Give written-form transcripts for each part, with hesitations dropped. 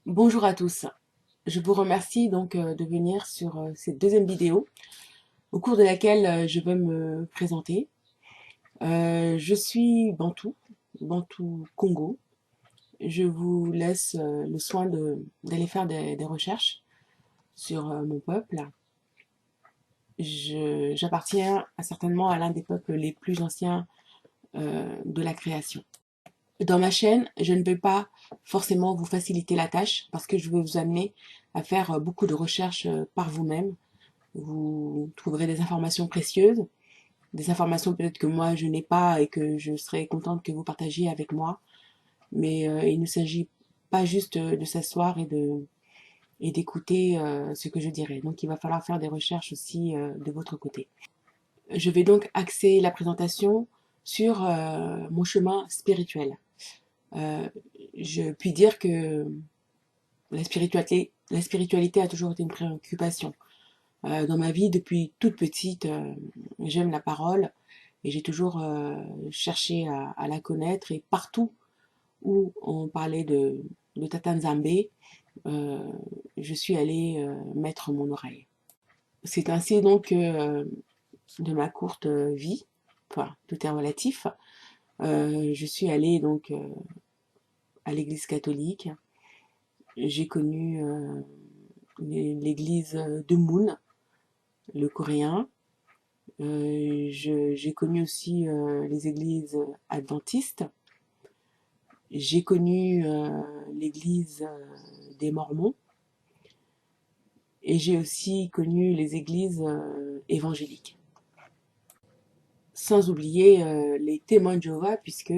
Bonjour à tous. Je vous remercie donc de venir sur cette deuxième vidéo au cours de laquelle je veux me présenter. Je suis Bantou, Bantou Congo. Je vous laisse le soin d'aller faire des recherches sur mon peuple. J'appartiens certainement à l'un des peuples les plus anciens de la création. Dans ma chaîne, je ne vais pas forcément vous faciliter la tâche parce que je veux vous amener à faire beaucoup de recherches par vous-même. Vous trouverez des informations précieuses, des informations peut-être que moi je n'ai pas et que je serais contente que vous partagiez avec moi. Mais il ne s'agit pas juste de s'asseoir et d'écouter ce que je dirais. Donc il va falloir faire des recherches aussi de votre côté. Je vais donc axer la présentation sur mon chemin spirituel. Euh, je puis dire que la spiritualité a toujours été une préoccupation. Dans ma vie, depuis toute petite, j'aime la parole et j'ai toujours cherché à la connaître. Et partout où on parlait de Tata Nzambe, euh, je suis allée mettre mon oreille. C'est ainsi donc de ma courte vie, enfin tout est relatif, je suis allée donc à l'église catholique. J'ai connu l'église de Moon, le coréen. J'ai connu aussi les églises adventistes. J'ai connu l'église des Mormons et j'ai aussi connu les églises évangéliques. Sans oublier les témoins de Jéhovah puisque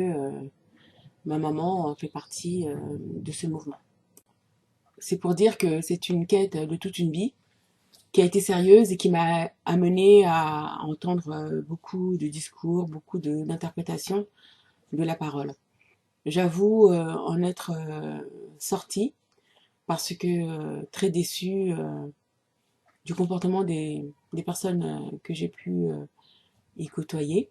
ma maman fait partie de ce mouvement. C'est pour dire que c'est une quête de toute une vie qui a été sérieuse et qui m'a amené à entendre beaucoup de discours, beaucoup d'interprétations de la parole. J'avoue en être sortie parce que très déçue du comportement des personnes que j'ai pu y côtoyer.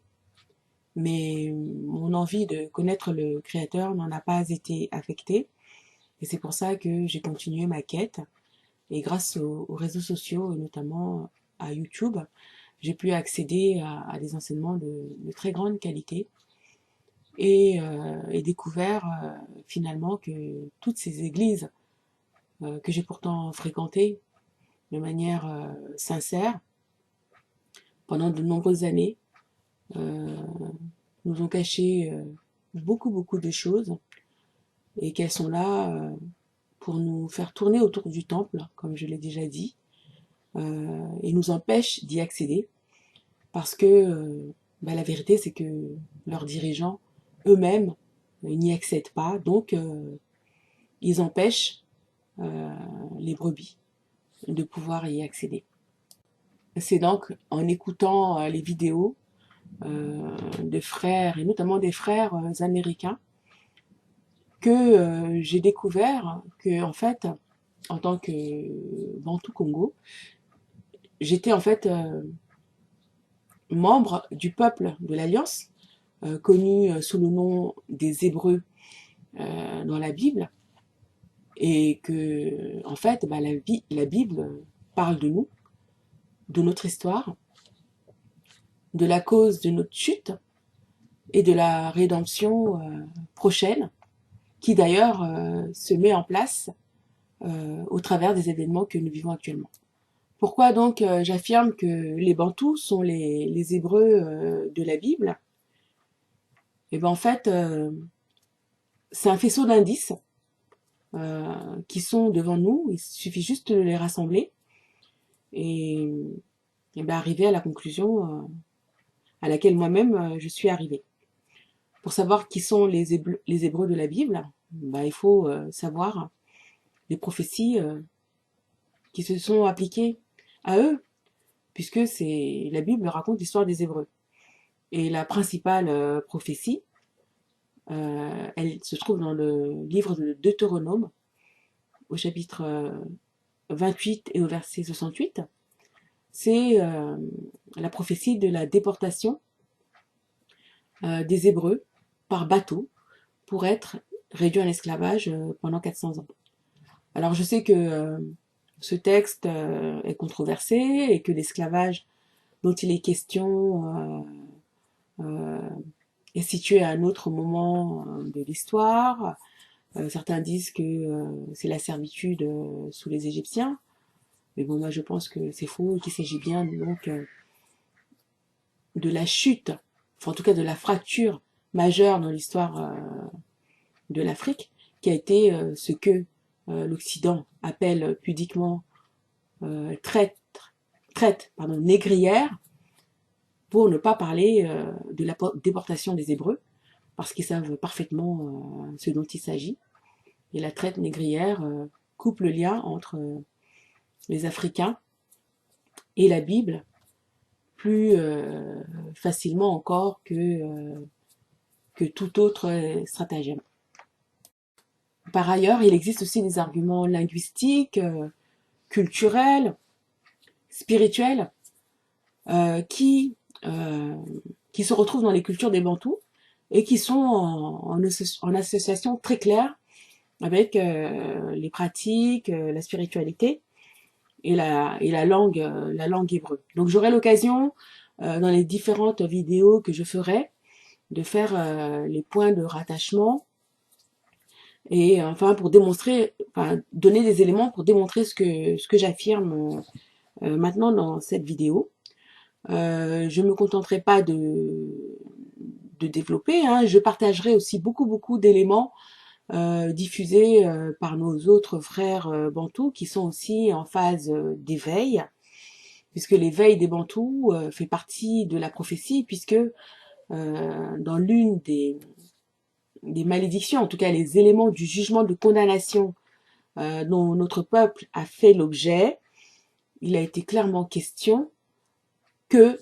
Mais mon envie de connaître le Créateur n'en a pas été affectée. Et c'est pour ça que j'ai continué ma quête. Et grâce aux réseaux sociaux, et notamment à YouTube, j'ai pu accéder à des enseignements de très grande qualité et découvert finalement que toutes ces églises que j'ai pourtant fréquentées de manière sincère pendant de nombreuses années euh, nous ont caché beaucoup de choses et qu'elles sont là pour nous faire tourner autour du temple, comme je l'ai déjà dit, et nous empêchent d'y accéder parce que la vérité c'est que leurs dirigeants eux-mêmes n'y accèdent pas, donc ils empêchent euh, les brebis de pouvoir y accéder. C'est donc en écoutant les vidéos de frères, et notamment des frères américains, que j'ai découvert que, en fait, en tant que Bantou Congo, j'étais en fait membre du peuple de l'Alliance, connu sous le nom des Hébreux dans la Bible, et que, en fait, la Bible parle de nous, de notre histoire, de la cause de notre chute et de la rédemption prochaine, qui d'ailleurs se met en place au travers des événements que nous vivons actuellement. Pourquoi donc j'affirme que les Bantous sont les Hébreux de la Bible? Et bien en fait, c'est un faisceau d'indices qui sont devant nous. Il suffit juste de les rassembler et, et ben arriver à la conclusion à laquelle moi-même je suis arrivée. Pour savoir qui sont les Hébreux de la Bible, ben, il faut savoir les prophéties qui se sont appliquées à eux, puisque la Bible raconte l'histoire des Hébreux. Et la principale prophétie, elle se trouve dans le livre de Deutéronome, au chapitre 28 et au verset 68. C'est la prophétie de la déportation des Hébreux par bateau pour être réduits en esclavage pendant 400 ans. Alors je sais que ce texte est controversé et que l'esclavage dont il est question euh, est situé à un autre moment de l'histoire. Certains disent que c'est la servitude sous les Égyptiens, mais bon, moi je pense que c'est faux, qu'il s'agit bien donc de la chute, enfin en tout cas de la fracture majeure dans l'histoire de l'Afrique, qui a été ce que l'Occident appelle pudiquement traite, négrière, pour ne pas parler de la déportation des Hébreux, parce qu'ils savent parfaitement ce dont il s'agit. Et la traite négrière coupe le lien entre les Africains et la Bible plus facilement encore que tout autre stratagème. Par ailleurs, il existe aussi des arguments linguistiques, culturels, spirituels, qui se retrouvent dans les cultures des Bantous et qui sont en association très claire avec les pratiques, la spiritualité et la langue hébreu. Donc j'aurai l'occasion, dans les différentes vidéos que je ferai, de faire les points de rattachement et enfin pour démontrer, enfin donner des éléments pour démontrer ce que j'affirme maintenant dans cette vidéo. Je me contenterai pas de développer, hein. Je partagerai aussi beaucoup d'éléments diffusés par nos autres frères bantous qui sont aussi en phase d'éveil, puisque l'éveil des bantous fait partie de la prophétie, puisque dans l'une des malédictions, en tout cas les éléments du jugement de condamnation dont notre peuple a fait l'objet, il a été clairement question que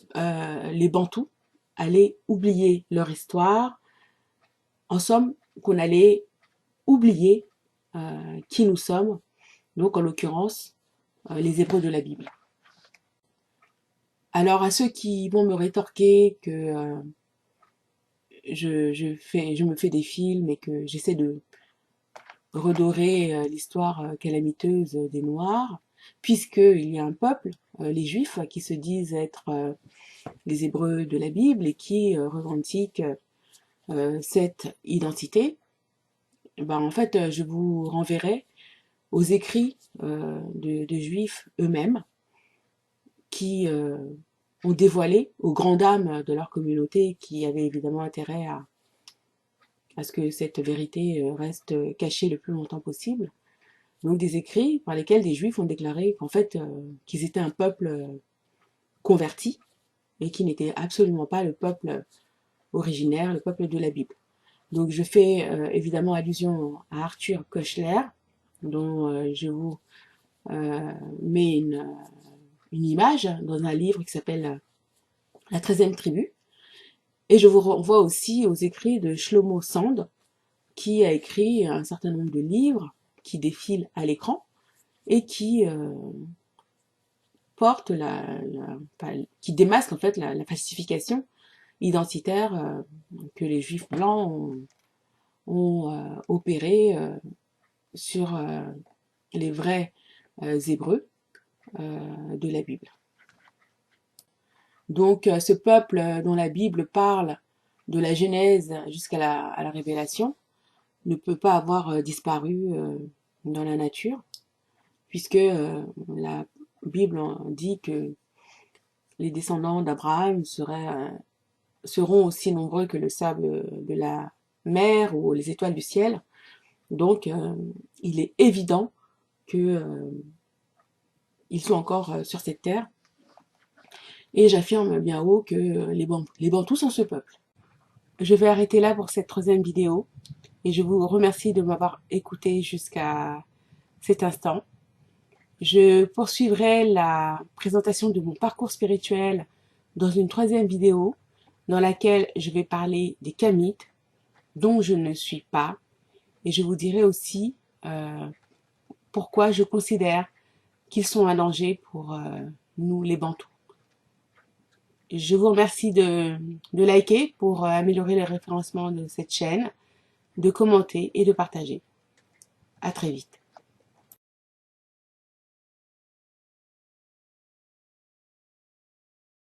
les Bantous allaient oublier leur histoire, en somme qu'on allait oublier qui nous sommes, donc en l'occurrence les Hébreux de la Bible. Alors à ceux qui vont me rétorquer que je me fais des films et que j'essaie de redorer l'histoire calamiteuse des Noirs, puisqu'il y a un peuple, les Juifs, qui se disent être les Hébreux de la Bible et qui revendiquent cette identité, ben, en fait, je vous renverrai aux écrits de Juifs eux-mêmes qui ont dévoilé aux grandes dames de leur communauté qui avaient évidemment intérêt à ce que cette vérité reste cachée le plus longtemps possible. Donc des écrits par lesquels des Juifs ont déclaré qu'en fait, qu'ils étaient un peuple converti et qui n'était absolument pas le peuple originaire, le peuple de la Bible. Donc je fais évidemment allusion à Arthur Koestler, dont je vous mets une image dans un livre qui s'appelle La 13e tribu. Et je vous renvoie aussi aux écrits de Shlomo Sand, qui a écrit un certain nombre de livres qui défilent à l'écran et qui portent qui démasquent en fait la falsification identitaire que les Juifs blancs ont opéré sur les vrais Hébreux de la Bible. Donc ce peuple dont la Bible parle de la Genèse jusqu'à la Révélation ne peut pas avoir disparu dans la nature, puisque la Bible dit que les descendants d'Abraham seront aussi nombreux que le sable de la mer ou les étoiles du ciel. Donc il est évident que ils sont encore sur cette terre. Et j'affirme bien haut que les Bantous sont ce peuple. Je vais arrêter là pour cette 3e vidéo et je vous remercie de m'avoir écouté jusqu'à cet instant. Je poursuivrai la présentation de mon parcours spirituel dans une 3e vidéo dans laquelle je vais parler des Kamites, dont je ne suis pas, et je vous dirai aussi pourquoi je considère qu'ils sont un danger pour nous les Bantous. Je vous remercie de liker pour améliorer le référencement de cette chaîne, de commenter et de partager. À très vite.